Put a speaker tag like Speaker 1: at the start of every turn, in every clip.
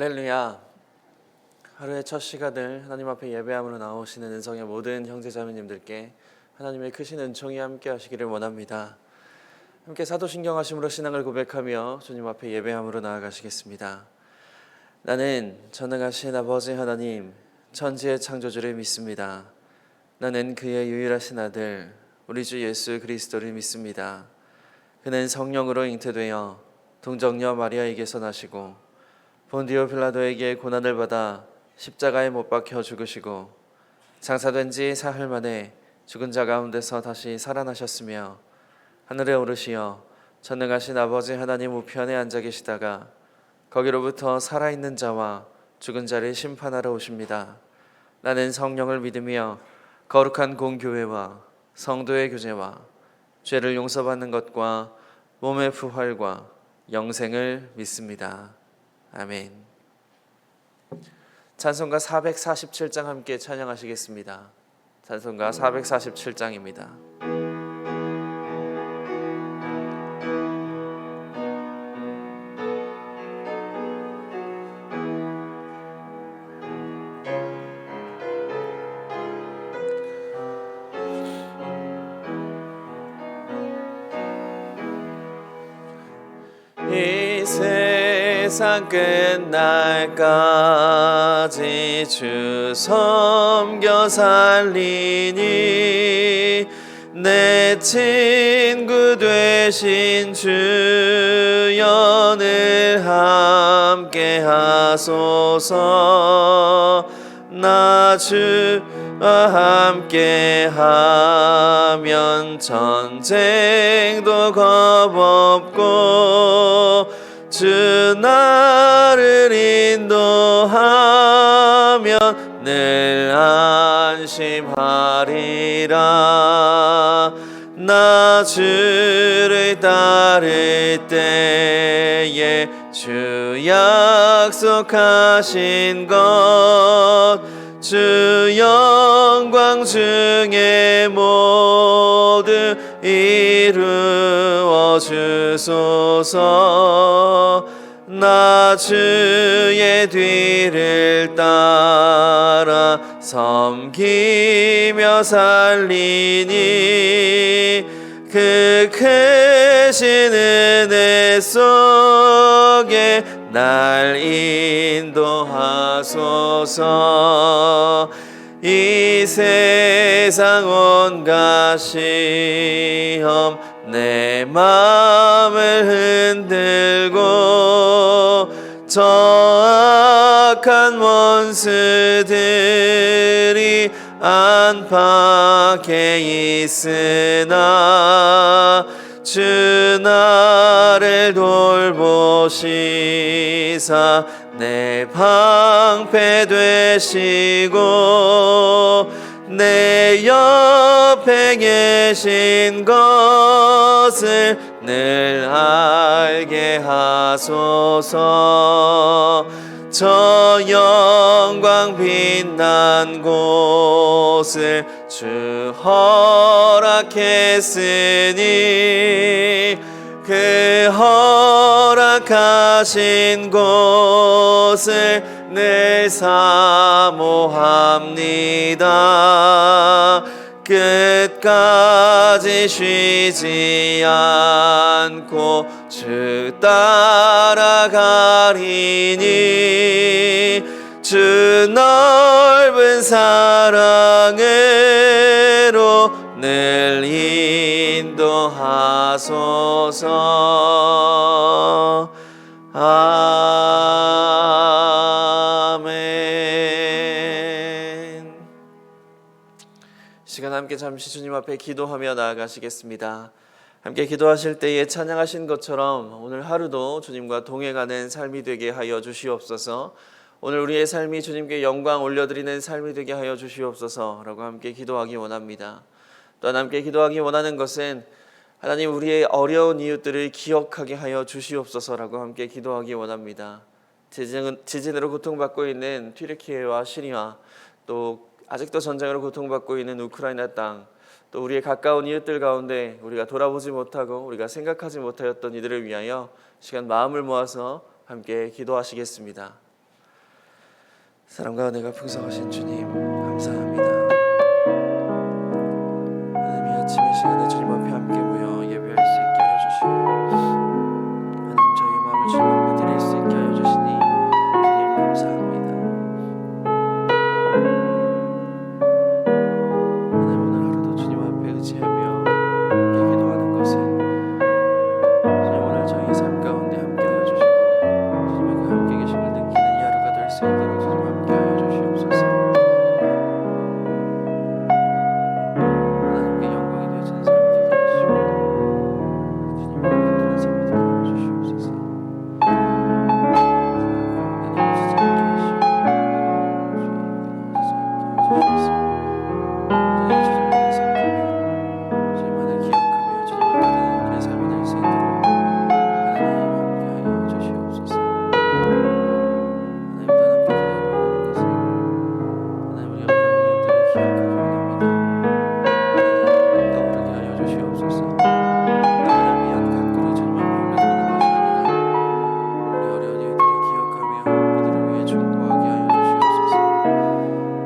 Speaker 1: 할렐루야. 하루의 첫 시간을 하나님 앞에 예배함으로 나오시는 은성의 모든 형제자매님들께 하나님의 크신 은총이 함께 하시기를 원합니다. 함께 사도신경하심으로 신앙을 고백하며 주님 앞에 예배함으로 나아가시겠습니다. 나는 전능하신 아버지 하나님, 천지의 창조주를 믿습니다. 나는 그의 유일하신 아들 우리 주 예수 그리스도를 믿습니다. 그는 성령으로 잉태되어 동정녀 마리아에게서 나시고 본디오 빌라도에게 고난을 받아 십자가에 못 박혀 죽으시고 장사된 지 사흘 만에 죽은 자 가운데서 다시 살아나셨으며 하늘에 오르시어 전능하신 아버지 하나님 우편에 앉아 계시다가 거기로부터 살아있는 자와 죽은 자를 심판하러 오십니다. 나는 성령을 믿으며 거룩한 공교회와 성도의 교제와 죄를 용서받는 것과 몸의 부활과 영생을 믿습니다. 아멘. 찬송가 447장 함께 찬양하시겠습니다. 찬송가 447장입니다. 이 세상 끝날까지 주 섬겨 살리니 내 친구 되신 주여 늘 함께 하소서. 나 주와 함께 하면 전쟁도 겁없고 주 나를 인도하면 늘 안심하리라. 나 주를 따를 때에 주 약속하신 것 주 영광 중에 모두 이루어 주소서. 나 주의 뒤를 따라 섬기며 살리니 그 크신 은혜 속에 날 인도하소서. 이 세상 온갖 시험 내 마음을 흔들고 저 악한 원수들이 안팎에 있으나 주 나를 돌보시사 내 방패 되시고 내 옆에 계신 것을 늘 알게 하소서. 저 영광 빛난 곳을 주 허락했으니 그 허락하신 곳을 늘 사모합니다. 끝까지 쉬지 않고 주 따라가리니 주 넓은 사랑으로 늘 인도하소서. 아멘. 시간 함께 잠시 주님 앞에 기도하며 나아가시겠습니다. 함께 기도하실 때에 찬양하신 것처럼 오늘 하루도 주님과 동행하는 삶이 되게 하여 주시옵소서. 오늘 우리의 삶이 주님께 영광 올려드리는 삶이 되게 하여 주시옵소서라고 함께 기도하기 원합니다. 또한 함께 기도하기 원하는 것은 하나님 우리의 어려운 이웃들을 기억하게 하여 주시옵소서라고 함께 기도하기 원합니다. 지진으로 고통받고 있는 튀르키예와 시리아, 또 아직도 전쟁으로 고통받고 있는 우크라이나 땅, 또 우리의 가까운 이웃들 가운데 우리가 돌아보지 못하고 우리가 생각하지 못하였던 이들을 위하여 시간 마음을 모아서 함께 기도하시겠습니다. 사랑과 은혜가 풍성하신 주님 감사합니다. 하나님, 이 아침 이 시간에 주님 앞에 함께 모여 예배할 수 있게 하여 주시고 하나님, 저희의 마음을 주님 앞에 드릴 수 있게 하여 주시니 주님 감사합니다. 하나님, 오늘 하루도 주님 앞에 의지하며 함께 기도하는 것은 주님 오늘 저희의 삶 가운데 함께 하여 주시고 주님의 그 함께 계심을 느끼는 이 하루가 될 수 있도록 주님 함께 하여 주시옵소서. 하나님께 영광이 되어지는 삶이 되게 하시고 주님을 붙드는 삶이 되게 하여 주시옵소서. 가운데 넘어지지 않게 하시고 주님께 넘어지지 않게 하여 주시옵소서. 저희 주님만을 섬기며 주님만을 기억하며 주님을 따르는 오늘의 삶이 될 수 있도록 하나님 함께 하여 주시옵소서. 하나님, 또 함께 기도하는 것은 하나님, 우리 어려운 이웃들을 기억하기 원합니다. 하나님, 떠오르게 하여 주시옵소서. 나만을 위한 간구를 주님 앞에 올려드리는 것이 아니라 우리 어려운 이웃들을 기억하며 그들을 위해 중보하게 하여 주시옵소서.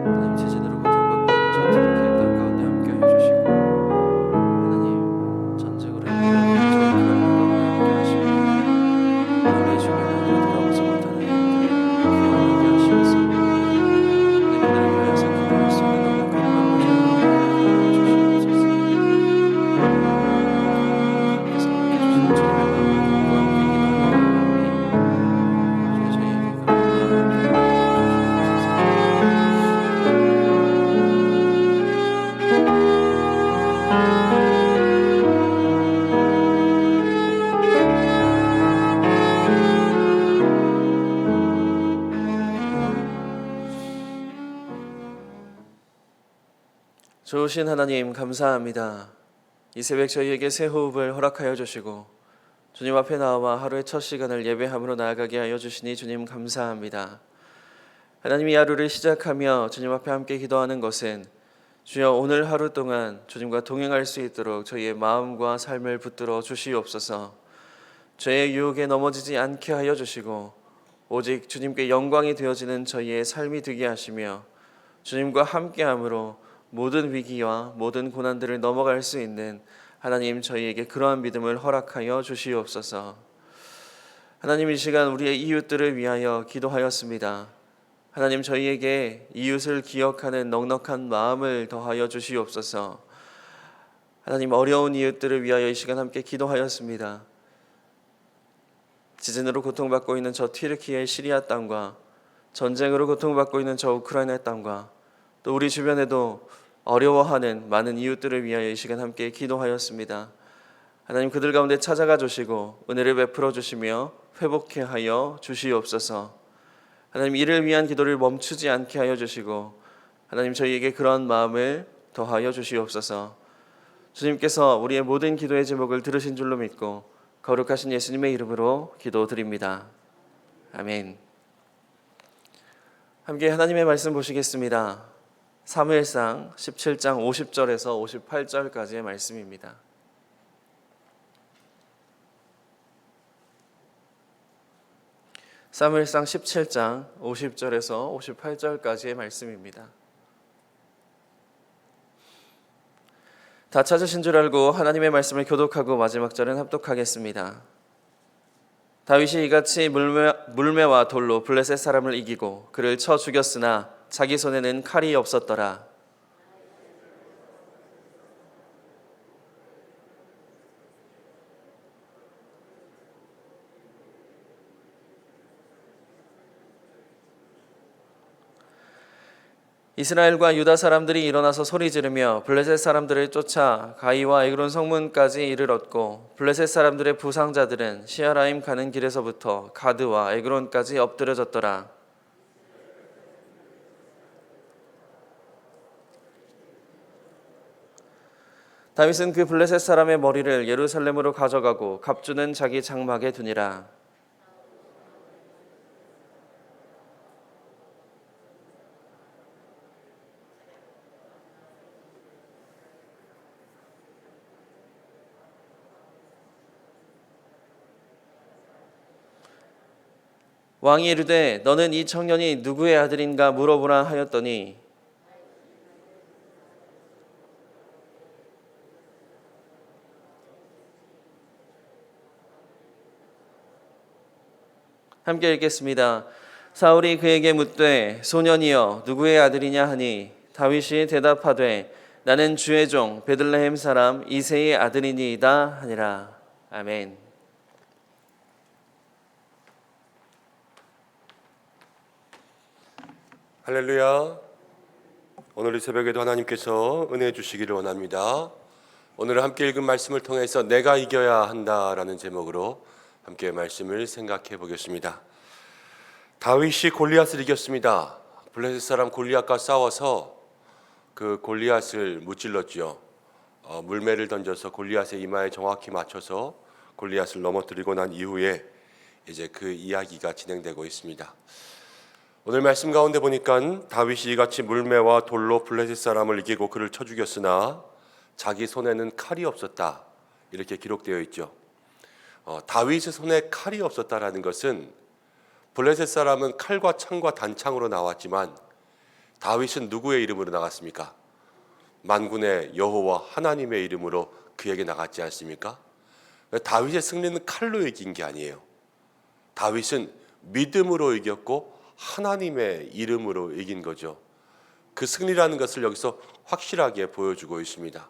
Speaker 1: 하나님, 지진으로 고통받고 있는 저 트르키의 땅 가운데 함께 하여 주시고 하나님, 전쟁으로 힘들어하는 저 우크라이나 가운데 함께 하시고 우리의 주변에 우리가 돌아보지 못하는 이웃들을 기억나게 하시옵소서. 하나님, 그들을 위하여서 기도할 수 있는 넉넉한 마음을 저희로 하여 주시옵소서. 주님께서 허락해 주시는 주님의 마음을 품고 함께 기도하는 마음이 주여 저희에게 그런 마음을 더하여 주시옵소서. 좋으신 하나님 감사합니다. 이 새벽 저희에게 새 호흡을 허락하여 주시고 주님 앞에 나와 하루의 첫 시간을 예배함으로 나아가게 하여 주시니 주님 감사합니다. 하나님, 이 하루를 시작하며 주님 앞에 함께 기도하는 것은 주여 오늘 하루 동안 주님과 동행할 수 있도록 저희의 마음과 삶을 붙들어 주시옵소서. 죄의 유혹에 넘어지지 않게 하여 주시고 오직 주님께 영광이 되어지는 저희의 삶이 되게 하시며 주님과 함께함으로 모든 위기와 모든 고난들을 넘어갈 수 있는 하나님, 저희에게 그러한 믿음을 허락하여 주시옵소서. 하나님, 이 시간 우리의 이웃들을 위하여 기도하였습니다. 하나님, 저희에게 이웃을 기억하는 넉넉한 마음을 더하여 주시옵소서. 하나님, 어려운 이웃들을 위하여 이 시간 함께 기도하였습니다. 지진으로 고통받고 있는 저 튀르키예의 시리아 땅과 전쟁으로 고통받고 있는 저 우크라이나 땅과 또 우리 주변에도 어려워하는 많은 이웃들을 위하여 이 시간 함께 기도하였습니다. 하나님, 그들 가운데 찾아가 주시고 은혜를 베풀어 주시며 회복케 하여 주시옵소서. 하나님, 이를 위한 기도를 멈추지 않게 하여 주시고 하나님, 저희에게 그런 마음을 더하여 주시옵소서. 주님께서 우리의 모든 기도의 제목을 들으신 줄로 믿고 거룩하신 예수님의 이름으로 기도드립니다. 아멘. 함께 하나님의 말씀 보시겠습니다. 사무엘상 17장 50절에서 58절까지의 말씀입니다. 사무엘상 17장 50절에서 58절까지의 말씀입니다. 다 찾으신 줄 알고 하나님의 말씀을 교독하고 마지막 절은 합독하겠습니다. 다윗이 이같이 물매와 돌로 블레셋 사람을 이기고 그를 쳐 죽였으나 자기 손에는 칼이 없었더라. 이스라엘과 유다 사람들이 일어나서 소리 지르며 블레셋 사람들을 쫓아 가이와 에그론 성문까지 이르렀고 블레셋 사람들의 부상자들은 시아라임 가는 길에서부터 가드와 에그론까지 엎드려졌더라. 다윗은 그 블레셋 사람의 머리를 예루살렘으로 가져가고 갑주는 자기 장막에 두니라. 왕이 이르되 너는 이 청년이 누구의 아들인가 물어보라 하였더니 함께 읽겠습니다. 사울이 그에게 묻되 소년이여 누구의 아들이냐 하니 다윗이 대답하되 나는 주의 종 베들레헴 사람 이새의 아들이니이다 하니라. 아멘.
Speaker 2: 할렐루야. 오늘 이 새벽에도 하나님께서 은혜 주시기를 원합니다. 오늘 함께 읽은 말씀을 통해서 내가 이겨야 한다라는 제목으로 함께 말씀을 생각해 보겠습니다. 다윗이 골리앗을 이겼습니다. 블레셋 사람 골리앗과 싸워서 그 골리앗을 무찔렀죠. 물매를 던져서 골리앗의 이마에 정확히 맞춰서 골리앗을 넘어뜨리고 난 이후에 이제 그 이야기가 진행되고 있습니다. 오늘 말씀 가운데 보니까 다윗이 이같이 물매와 돌로 블레셋 사람을 이기고 그를 쳐 죽였으나 자기 손에는 칼이 없었다, 이렇게 기록되어 있죠. 다윗의 손에 칼이 없었다라는 것은 블레셋 사람은 칼과 창과 단창으로 나왔지만 다윗은 누구의 이름으로 나갔습니까? 만군의 여호와 하나님의 이름으로 그에게 나갔지 않습니까? 다윗의 승리는 칼로 이긴 게 아니에요. 다윗은 믿음으로 이겼고 하나님의 이름으로 이긴 거죠. 그 승리라는 것을 여기서 확실하게 보여주고 있습니다.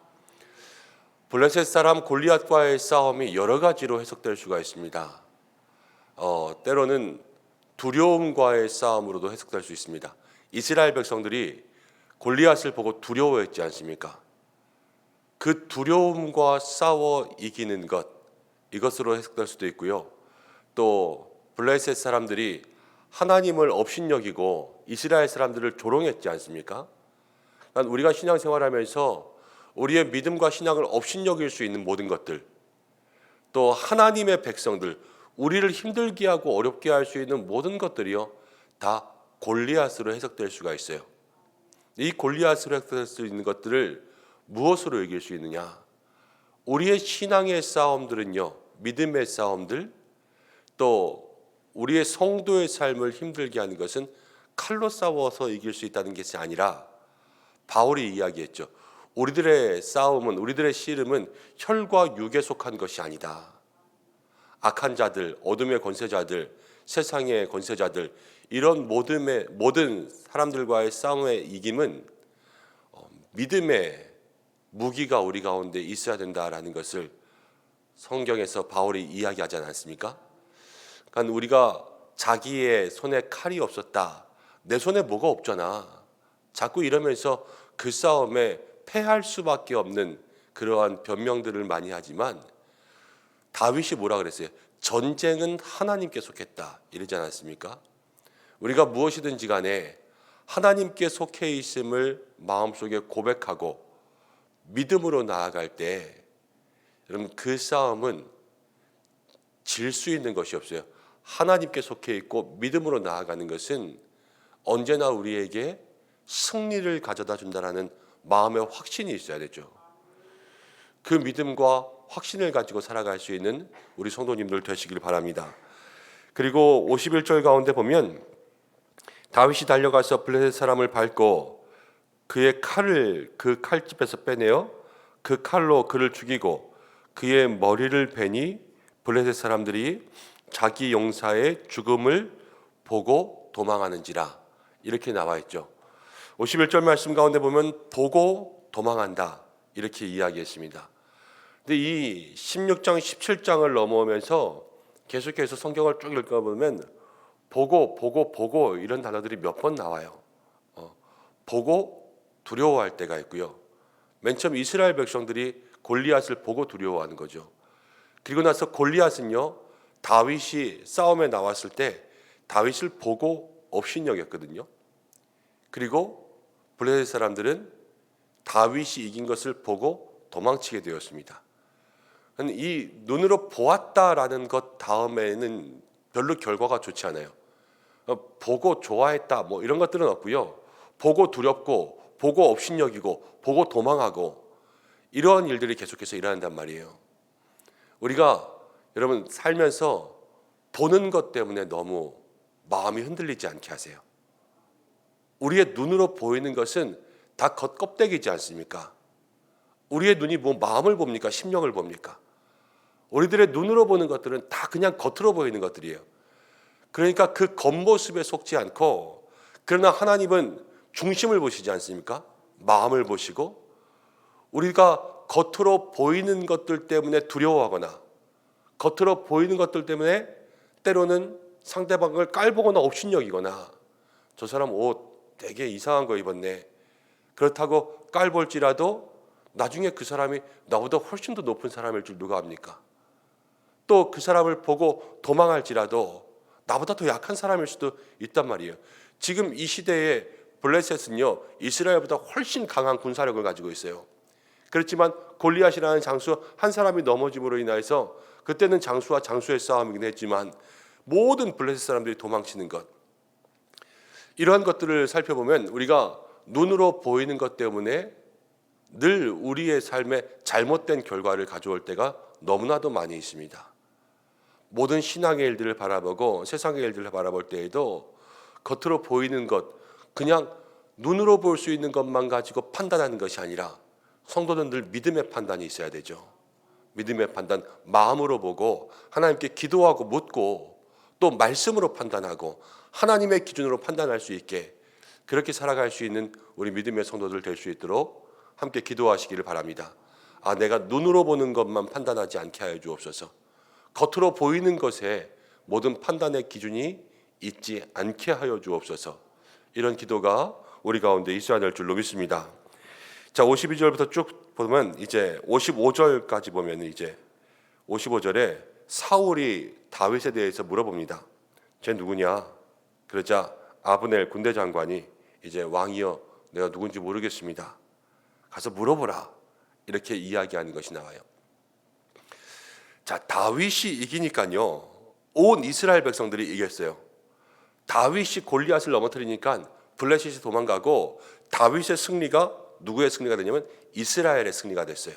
Speaker 2: 블레셋 사람 골리앗과의 싸움이 여러 가지로 해석될 수가 있습니다. 때로는 두려움과의 싸움으로도 해석될 수 있습니다. 이스라엘 백성들이 골리앗을 보고 두려워했지 않습니까? 그 두려움과 싸워 이기는 것, 이것으로 해석될 수도 있고요. 또 블레셋 사람들이 하나님을 업신여기고 이스라엘 사람들을 조롱했지 않습니까? 우리가 신앙생활하면서 우리의 믿음과 신앙을 업신여길 수 있는 모든 것들, 또 하나님의 백성들, 우리를 힘들게 하고 어렵게 할 수 있는 모든 것들이요, 다 골리앗으로 해석될 수가 있어요. 이 골리앗으로 해석될 수 있는 것들을 무엇으로 이길 수 있느냐? 우리의 신앙의 싸움들은요, 믿음의 싸움들, 또 우리의 성도의 삶을 힘들게 하는 것은 칼로 싸워서 이길 수 있다는 것이 아니라, 바울이 이야기했죠. 우리들의 싸움은, 우리들의 씨름은 혈과 육에 속한 것이 아니다. 악한 자들, 어둠의 권세자들, 세상의 권세자들, 이런 모든 사람들과의 싸움의 이김은 믿음의 무기가 우리 가운데 있어야 된다라는 것을 성경에서 바울이 이야기하지 않았습니까? 그러니까 우리가 자기의 손에 칼이 없었다, 내 손에 뭐가 없잖아, 자꾸 이러면서 그 싸움에 패할 수밖에 없는 그러한 변명들을 많이 하지만, 다윗이 뭐라 그랬어요? 전쟁은 하나님께 속했다, 이러지 않았습니까? 우리가 무엇이든지 간에 하나님께 속해 있음을 마음속에 고백하고 믿음으로 나아갈 때, 여러분, 그 싸움은 질 수 있는 것이 없어요. 하나님께 속해 있고 믿음으로 나아가는 것은 언제나 우리에게 승리를 가져다 준다라는 마음의 확신이 있어야 되죠. 그 믿음과 확신을 가지고 살아갈 수 있는 우리 성도님들 되시길 바랍니다. 그리고 51절 가운데 보면 다윗이 달려가서 블레셋 사람을 밟고 그의 칼을 그 칼집에서 빼내어 그 칼로 그를 죽이고 그의 머리를 베니 블레셋 사람들이 자기 용사의 죽음을 보고 도망하는지라, 이렇게 나와 있죠. 51절 말씀 가운데 보면 보고 도망한다, 이렇게 이야기했습니다. 근데 이 16장 17장을 넘어오면서 계속해서 성경을 쭉 읽어보면 보고 이런 단어들이 몇 번 나와요. 보고 두려워할 때가 있고요. 맨 처음 이스라엘 백성들이 골리앗을 보고 두려워하는 거죠. 그리고 나서 골리앗은요, 다윗이 싸움에 나왔을 때 다윗을 보고 업신여겼거든요. 그리고 블레셋 사람들은 다윗이 이긴 것을 보고 도망치게 되었습니다. 이 눈으로 보았다라는 것 다음에는 별로 결과가 좋지 않아요. 보고 좋아했다 뭐 이런 것들은 없고요. 보고 두렵고 보고 업신여기고 보고 도망하고 이러한 일들이 계속해서 일어난단 말이에요. 우리가 여러분 살면서 보는 것 때문에 너무 마음이 흔들리지 않게 하세요. 우리의 눈으로 보이는 것은 다 겉껍데기지 않습니까? 우리의 눈이 뭐 마음을 봅니까? 심령을 봅니까? 우리들의 눈으로 보는 것들은 다 그냥 겉으로 보이는 것들이에요. 그러니까 그 겉모습에 속지 않고, 그러나 하나님은 중심을 보시지 않습니까? 마음을 보시고, 우리가 겉으로 보이는 것들 때문에 두려워하거나 겉으로 보이는 것들 때문에 때로는 상대방을 깔보거나 업신여기거나, 저 사람 옷 되게 이상한 거 입었네, 그렇다고 깔볼지라도 나중에 그 사람이 나보다 훨씬 더 높은 사람일 줄 누가 압니까? 또 그 사람을 보고 도망할지라도 나보다 더 약한 사람일 수도 있단 말이에요. 지금 이 시대에 블레셋은요, 이스라엘보다 훨씬 강한 군사력을 가지고 있어요. 그렇지만 골리앗이라는 장수 한 사람이 넘어짐으로 인해서, 그때는 장수와 장수의 싸움이긴 했지만 모든 블레셋 사람들이 도망치는 것, 이러한 것들을 살펴보면 우리가 눈으로 보이는 것 때문에 늘 우리의 삶에 잘못된 결과를 가져올 때가 너무나도 많이 있습니다. 모든 신앙의 일들을 바라보고 세상의 일들을 바라볼 때에도 겉으로 보이는 것, 그냥 눈으로 볼 수 있는 것만 가지고 판단하는 것이 아니라, 성도는 늘 믿음의 판단이 있어야 되죠. 믿음의 판단, 마음으로 보고 하나님께 기도하고 묻고 또 말씀으로 판단하고 하나님의 기준으로 판단할 수 있게, 그렇게 살아갈 수 있는 우리 믿음의 성도들 될 수 있도록 함께 기도하시기를 바랍니다. 내가 눈으로 보는 것만 판단하지 않게 하여 주옵소서. 겉으로 보이는 것에 모든 판단의 기준이 있지 않게 하여 주옵소서. 이런 기도가 우리 가운데 있어야 될 줄로 믿습니다. 자, 52절부터 쭉 보면 이제 55절까지 보면 이제 55절에 사울이 다윗에 대해서 물어봅니다. 쟤 누구냐? 그러자 아브넬 군대 장관이 이제 왕이여, 내가 누군지 모르겠습니다, 가서 물어보라, 이렇게 이야기하는 것이 나와요. 자, 다윗이 이기니까요, 온 이스라엘 백성들이 이겼어요. 다윗이 골리앗을 넘어뜨리니까 블레셋이 도망가고, 다윗의 승리가 누구의 승리가 되냐면 이스라엘의 승리가 됐어요.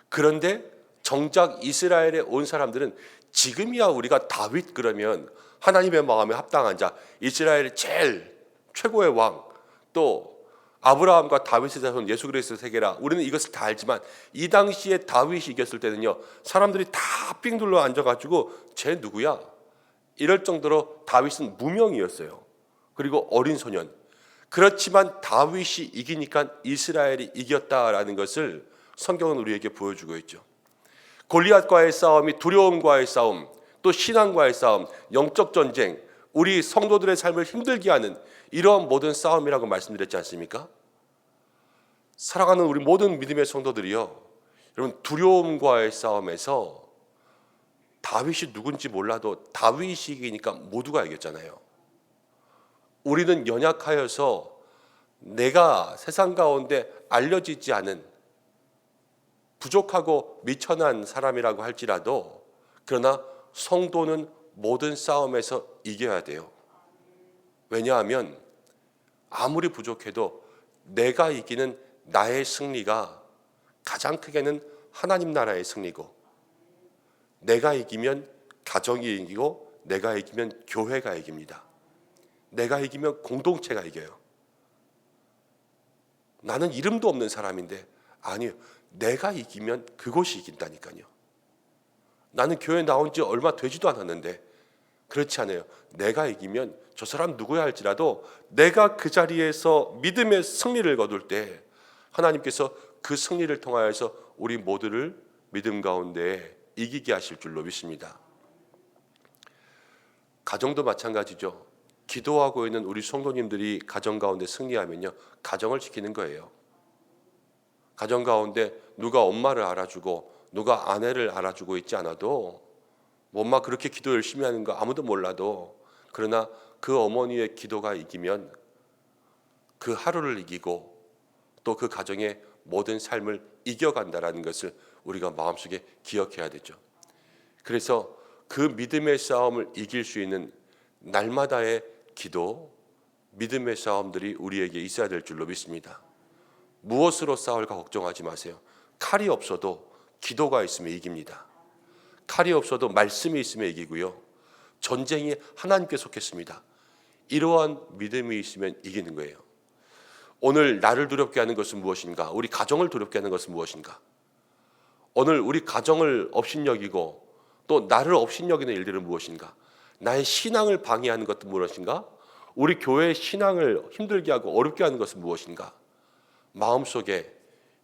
Speaker 2: 그런데 정작 이스라엘에 온 사람들은 지금이야 우리가 다윗 그러면 하나님의 마음에 합당한 자, 이스라엘의 제일 최고의 왕, 또 아브라함과 다윗의 자손 예수 그리스도 세계라, 우리는 이것을 다 알지만 이 당시에 다윗이 이겼을 때는요, 사람들이 다 삥 둘러 앉아가지고 쟤 누구야? 이럴 정도로 다윗은 무명이었어요. 그리고 어린 소년. 그렇지만 다윗이 이기니까 이스라엘이 이겼다라는 것을 성경은 우리에게 보여주고 있죠. 골리앗과의 싸움이 두려움과의 싸움, 또 신앙과의 싸움, 영적 전쟁, 우리 성도들의 삶을 힘들게 하는 이러한 모든 싸움이라고 말씀드렸지 않습니까? 사랑하는 우리 모든 믿음의 성도들이요, 여러분, 두려움과의 싸움에서 다윗이 누군지 몰라도 다윗이 이기니까 모두가 이겼잖아요. 우리는 연약하여서 내가 세상 가운데 알려지지 않은 부족하고 미천한 사람이라고 할지라도, 그러나 성도는 모든 싸움에서 이겨야 돼요. 왜냐하면 아무리 부족해도 내가 이기는 나의 승리가 가장 크게는 하나님 나라의 승리고, 내가 이기면 가정이 이기고, 내가 이기면 교회가 이깁니다. 내가 이기면 공동체가 이겨요. 나는 이름도 없는 사람인데, 아니요, 내가 이기면 그곳이 이긴다니까요. 나는 교회 나온 지 얼마 되지도 않았는데, 그렇지 않아요. 내가 이기면 저 사람 누구야 할지라도 내가 그 자리에서 믿음의 승리를 거둘 때 하나님께서 그 승리를 통하여서 우리 모두를 믿음 가운데 이기게 하실 줄로 믿습니다. 가정도 마찬가지죠. 기도하고 있는 우리 성도님들이 가정 가운데 승리하면요, 가정을 지키는 거예요. 가정 가운데 누가 엄마를 알아주고 누가 아내를 알아주고 있지 않아도, 뭐 엄마 그렇게 기도 열심히 하는 거 아무도 몰라도, 그러나 그 어머니의 기도가 이기면 그 하루를 이기고 또 그 가정의 모든 삶을 이겨간다라는 것을 우리가 마음속에 기억해야 되죠. 그래서 그 믿음의 싸움을 이길 수 있는 날마다의 기도, 믿음의 싸움들이 우리에게 있어야 될 줄로 믿습니다. 무엇으로 싸울까 걱정하지 마세요. 칼이 없어도 기도가 있으면 이깁니다. 칼이 없어도 말씀이 있으면 이기고요. 전쟁이 하나님께 속했습니다. 이러한 믿음이 있으면 이기는 거예요. 오늘 나를 두렵게 하는 것은 무엇인가? 우리 가정을 두렵게 하는 것은 무엇인가? 오늘 우리 가정을 업신여기고 또 나를 업신여기는 일들은 무엇인가? 나의 신앙을 방해하는 것은 무엇인가? 우리 교회의 신앙을 힘들게 하고 어렵게 하는 것은 무엇인가? 마음속에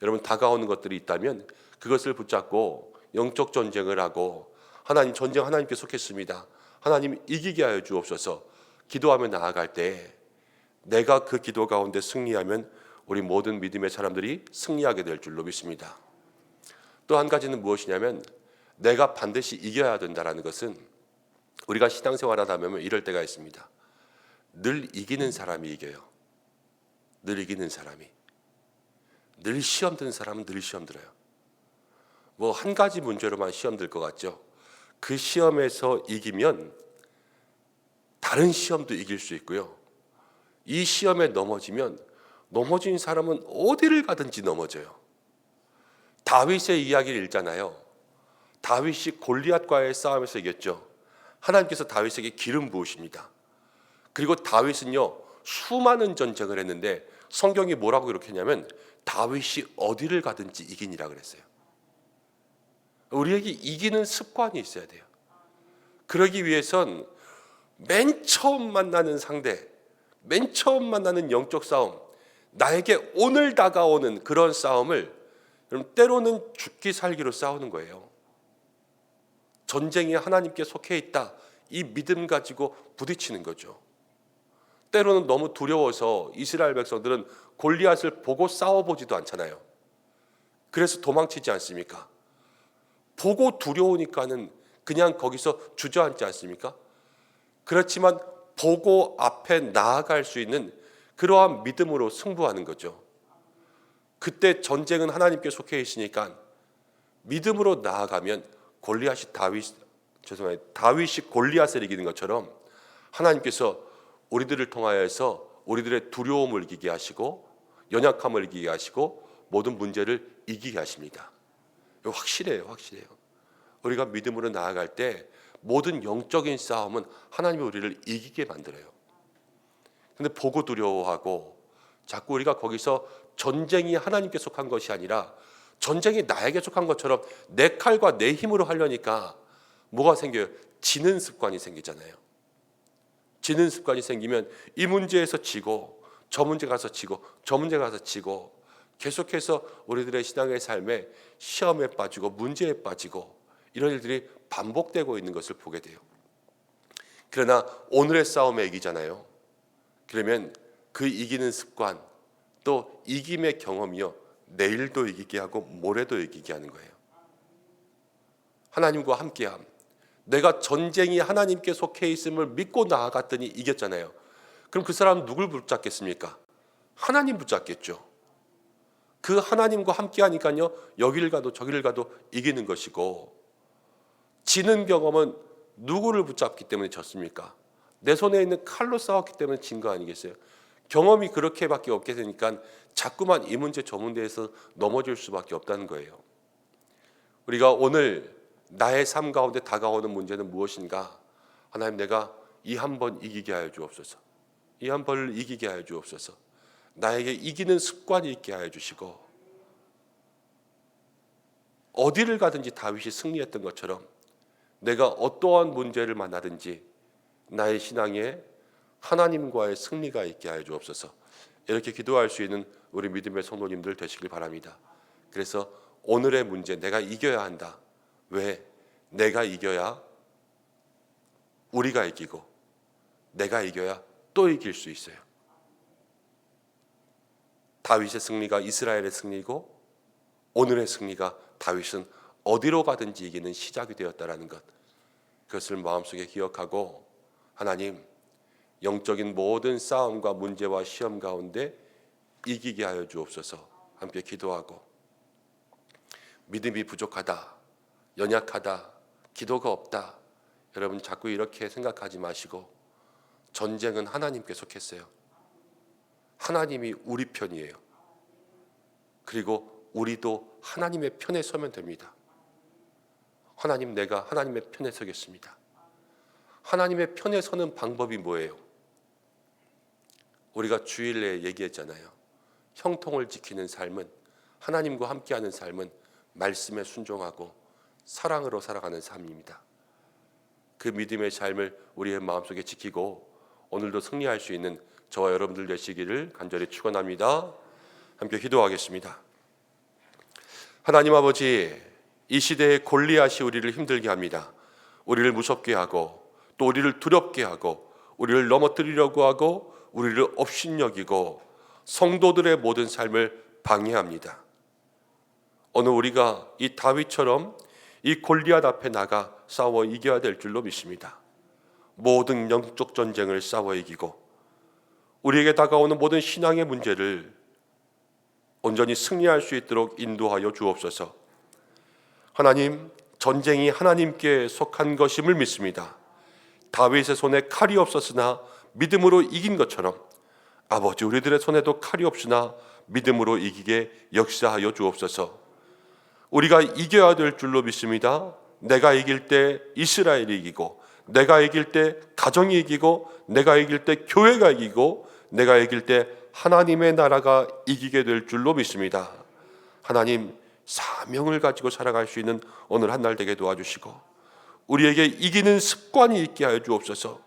Speaker 2: 여러분 다가오는 것들이 있다면 그것을 붙잡고 영적 전쟁을 하고 하나님 전쟁 하나님께 속했습니다. 하나님 이기게 하여 주옵소서. 기도하며 나아갈 때 내가 그 기도 가운데 승리하면 우리 모든 믿음의 사람들이 승리하게 될 줄로 믿습니다. 또 한 가지는 무엇이냐면 내가 반드시 이겨야 된다는 것은 우리가 신앙생활하다 보면 이럴 때가 있습니다. 늘 이기는 사람이 이겨요. 늘 이기는 사람이. 늘 시험 드는 사람은 늘 시험 들어요. 뭐 한 가지 문제로만 시험 들 것 같죠. 그 시험에서 이기면 다른 시험도 이길 수 있고요. 이 시험에 넘어지면 넘어진 사람은 어디를 가든지 넘어져요. 다윗의 이야기를 읽잖아요. 다윗이 골리앗과의 싸움에서 이겼죠. 하나님께서 다윗에게 기름 부으십니다. 그리고 다윗은요 수많은 전쟁을 했는데 성경이 뭐라고 이렇게 했냐면 다윗이 어디를 가든지 이기니라 그랬어요. 우리에게 이기는 습관이 있어야 돼요. 그러기 위해선 맨 처음 만나는 상대, 맨 처음 만나는 영적 싸움, 나에게 오늘 다가오는 그런 싸움을 때로는 죽기 살기로 싸우는 거예요. 전쟁이 하나님께 속해 있다. 이 믿음 가지고 부딪히는 거죠. 때로는 너무 두려워서 이스라엘 백성들은 골리앗을 보고 싸워보지도 않잖아요. 그래서 도망치지 않습니까? 보고 두려우니까는 그냥 거기서 주저앉지 않습니까? 그렇지만 보고 앞에 나아갈 수 있는 그러한 믿음으로 승부하는 거죠. 그때 전쟁은 하나님께 속해 있으니까 믿음으로 나아가면 다윗이 골리앗을 이기는 것처럼 하나님께서 우리들을 통하여서 우리들의 두려움을 이기게 하시고 연약함을 이기게 하시고 모든 문제를 이기게 하십니다. 확실해요. 우리가 믿음으로 나아갈 때 모든 영적인 싸움은 하나님이 우리를 이기게 만들어요. 근데 보고 두려워하고 자꾸 우리가 거기서 전쟁이 하나님께 속한 것이 아니라 전쟁이 나에게 속한 것처럼 내 칼과 내 힘으로 하려니까 뭐가 생겨요? 지는 습관이 생기잖아요. 지는 습관이 생기면 이 문제에서 지고 저 문제 가서 지고 저 문제 가서 지고 계속해서 우리들의 신앙의 삶에 시험에 빠지고 문제에 빠지고 이런 일들이 반복되고 있는 것을 보게 돼요. 그러나 오늘의 싸움에 이기잖아요. 그러면 그 이기는 습관 또 이김의 경험이요 내일도 이기게 하고 모레도 이기게 하는 거예요. 하나님과 함께함. 내가 전쟁이 하나님께 속해 있음을 믿고 나아갔더니 이겼잖아요. 그럼 그 사람은 누굴 붙잡겠습니까? 하나님 붙잡겠죠. 그 하나님과 함께하니까요 여기를 가도 저기를 가도 이기는 것이고, 지는 경험은 누구를 붙잡기 때문에 졌습니까? 내 손에 있는 칼로 싸웠기 때문에 진 거 아니겠어요? 경험이 그렇게밖에 없게 되니까 자꾸만 이 문제 저 문제에서 넘어질 수밖에 없다는 거예요. 우리가 오늘 나의 삶 가운데 다가오는 문제는 무엇인가? 하나님, 내가 이 한 번 이기게 하여 주옵소서. 이 한 번을 이기게 하여 주옵소서. 나에게 이기는 습관이 있게 하여 주시고, 어디를 가든지 다윗이 승리했던 것처럼 내가 어떠한 문제를 만나든지 나의 신앙에 하나님과의 승리가 있게 하여 주옵소서. 이렇게 기도할 수 있는 우리 믿음의 성도님들 되시길 바랍니다. 그래서 오늘의 문제, 내가 이겨야 한다. 왜? 내가 이겨야 우리가 이기고 내가 이겨야 또 이길 수 있어요. 다윗의 승리가 이스라엘의 승리고 오늘의 승리가 다윗은 어디로 가든지 이기는 시작이 되었다라는 것, 그것을 마음속에 기억하고 하나님, 영적인 모든 싸움과 문제와 시험 가운데 이기게 하여 주옵소서. 함께 기도하고, 믿음이 부족하다, 연약하다, 기도가 없다, 여러분 자꾸 이렇게 생각하지 마시고 전쟁은 하나님께 속했어요. 하나님이 우리 편이에요. 그리고 우리도 하나님의 편에 서면 됩니다. 하나님, 내가 하나님의 편에 서겠습니다. 하나님의 편에 서는 방법이 뭐예요? 우리가 주일에 얘기했잖아요. 형통을 지키는 삶은, 하나님과 함께하는 삶은 말씀에 순종하고 사랑으로 살아가는 삶입니다. 그 믿음의 삶을 우리의 마음속에 지키고 오늘도 승리할 수 있는 저와 여러분들 되시기를 간절히 축원합니다. 함께 기도하겠습니다. 하나님 아버지, 이 시대의 골리앗이 우리를 힘들게 합니다. 우리를 무섭게 하고 또 우리를 두렵게 하고 우리를 넘어뜨리려고 하고 우리를 업신여기고 성도들의 모든 삶을 방해합니다. 오늘 우리가 이 다윗처럼 이 골리앗 앞에 나가 싸워 이겨야 될 줄로 믿습니다. 모든 영적 전쟁을 싸워 이기고 우리에게 다가오는 모든 신앙의 문제를 온전히 승리할 수 있도록 인도하여 주옵소서. 하나님, 전쟁이 하나님께 속한 것임을 믿습니다. 다윗의 손에 칼이 없었으나 믿음으로 이긴 것처럼 아버지, 우리들의 손에도 칼이 없으나 믿음으로 이기게 역사하여 주옵소서. 우리가 이겨야 될 줄로 믿습니다. 내가 이길 때 이스라엘이 이기고, 내가 이길 때 가정이 이기고, 내가 이길 때 교회가 이기고, 내가 이길 때 하나님의 나라가 이기게 될 줄로 믿습니다. 하나님, 사명을 가지고 살아갈 수 있는 오늘 한 날 되게 도와주시고 우리에게 이기는 습관이 있게 하여 주옵소서.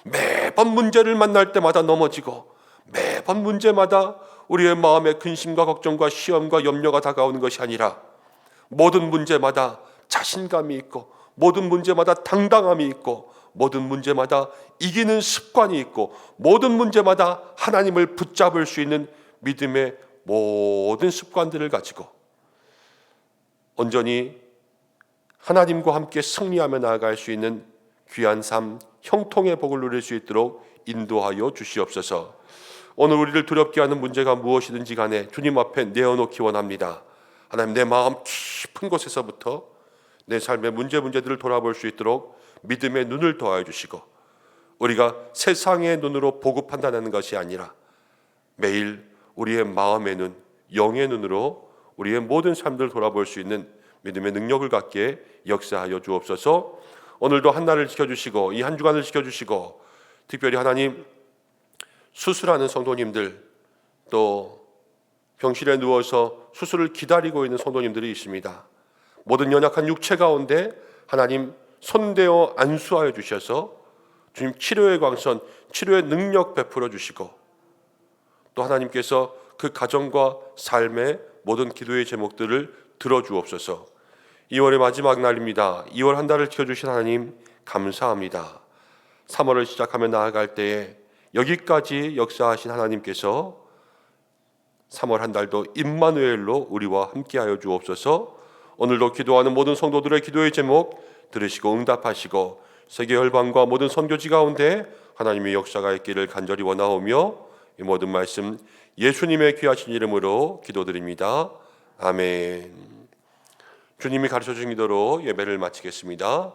Speaker 2: 매번 문제를 만날 때마다 넘어지고 매번 문제마다 우리의 마음에 근심과 걱정과 시험과 염려가 다가오는 것이 아니라 모든 문제마다 자신감이 있고 모든 문제마다 당당함이 있고 모든 문제마다 이기는 습관이 있고 모든 문제마다 하나님을 붙잡을 수 있는 믿음의 모든 습관들을 가지고 온전히 하나님과 함께 승리하며 나아갈 수 있는 귀한 삶, 형통의 복을 누릴 수 있도록 인도하여 주시옵소서. 오늘 우리를 두렵게 하는 문제가 무엇이든지 간에 주님 앞에 내어놓기 원합니다. 하나님, 내 마음 깊은 곳에서부터 내 삶의 문제들을 돌아볼 수 있도록 믿음의 눈을 더하여 주시고 우리가 세상의 눈으로 보고 판단하는 것이 아니라 매일 우리의 마음의 눈, 영의 눈으로 우리의 모든 삶들을 돌아볼 수 있는 믿음의 능력을 갖게 역사하여 주옵소서. 오늘도 한 날을 지켜주시고 이 한 주간을 지켜주시고 특별히 하나님, 수술하는 성도님들 또 병실에 누워서 수술을 기다리고 있는 성도님들이 있습니다. 모든 연약한 육체 가운데 하나님 손대어 안수하여 주셔서 주님 치료의 광선, 치료의 능력 베풀어 주시고 또 하나님께서 그 가정과 삶의 모든 기도의 제목들을 들어주옵소서. 2월의 마지막 날입니다. 2월 한 달을 지켜주신 하나님 감사합니다. 3월을 시작하며 나아갈 때에 여기까지 역사하신 하나님께서 3월 한 달도 임마누엘로 우리와 함께하여 주옵소서. 오늘도 기도하는 모든 성도들의 기도의 제목 들으시고 응답하시고 세계 열방과 모든 선교지 가운데 하나님의 역사가 있기를 간절히 원하오며 이 모든 말씀 예수님의 귀하신 이름으로 기도드립니다. 아멘. 주님이 가르쳐 주신 기도로 예배를 마치겠습니다.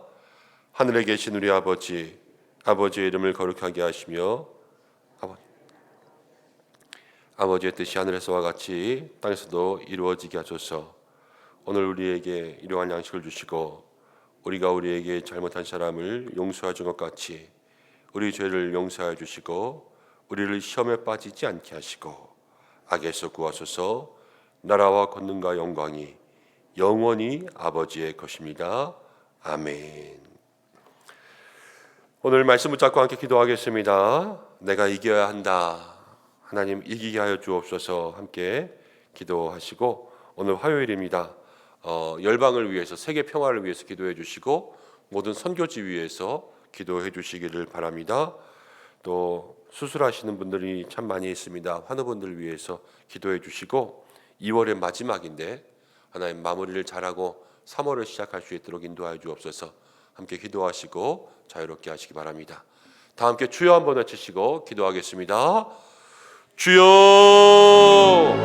Speaker 2: 하늘에 계신 우리 아버지, 아버지의 이름을 거룩하게 하시며 아버지의 뜻이 하늘에서와 같이 땅에서도 이루어지게 하소서. 오늘 우리에게 일용할 양식을 주시고 우리가 우리에게 잘못한 사람을 용서해 준 것 같이 우리 죄를 용서해 주시고 우리를 시험에 빠지지 않게 하시고 악에서 구하소서. 나라와 권능과 영광이 영원히 아버지의 것입니다. 아멘. 오늘 말씀 붙잡고 함께 기도하겠습니다. 내가 이겨야 한다. 하나님 이기게 하여 주옵소서. 함께 기도하시고 오늘 화요일입니다. 열방을 위해서 세계 평화를 위해서 기도해 주시고 모든 선교지 위해서 기도해 주시기를 바랍니다. 또 수술하시는 분들이 참 많이 있습니다. 환우분들 위해서 기도해 주시고 2월의 마지막인데 하나님 마무리를 잘하고 3월을 시작할 수 있도록 인도하여 주옵소서. 함께 기도하시고 자유롭게 하시기 바랍니다. 다 함께 주여 한번 외치시고 기도하겠습니다. 주여